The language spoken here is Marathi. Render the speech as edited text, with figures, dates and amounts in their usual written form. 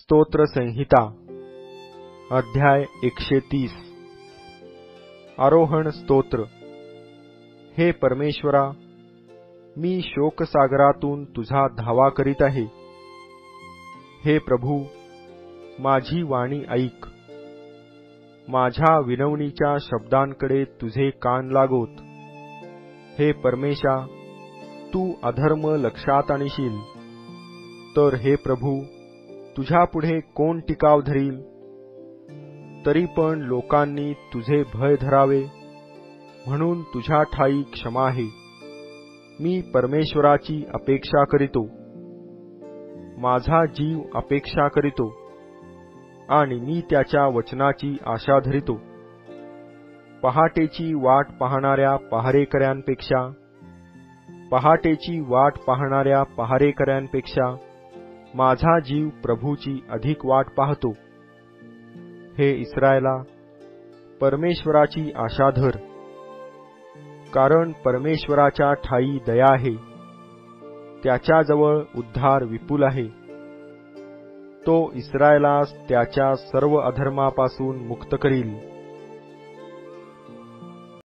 स्तोत्र संहिता अध्याय 130 आरोहण स्तोत्र। हे परमेश्वरा, मी शोकसागरातून तुझा धावा करीत आहे। हे प्रभू, माझी वाणी ऐक। माझ्या विनवणीच्या शब्दांकडे तुझे कान लागोत। हे परमेशा, तू अधर्म लक्षात आणशील तर हे प्रभू, तुझ्या पुढे कोण टिकाव धरील? तरी पण लोकांनी तुझे भय धरावे म्हणून तुझ्या ठाई क्षमा आहे। मी परमेश्वराची अपेक्षा करीतो, माझा जीव अपेक्षा करीतो आणि मी त्याच्या वचनाची आशा धरितो। पहाटेची वाट पाहणाऱ्या पहारेकऱ्यांपेक्षा माझा जीव प्रभूची अधिक वाट पाहतो। हे इस्रायला, परमेश्वराची आशा धर, कारण परमेश्वराच्या ठाई दया आहे, त्याच्याजवळ उद्धार विपुल आहे। तो इस्रायलास त्याच्या सर्व अधर्मापासून मुक्त करील।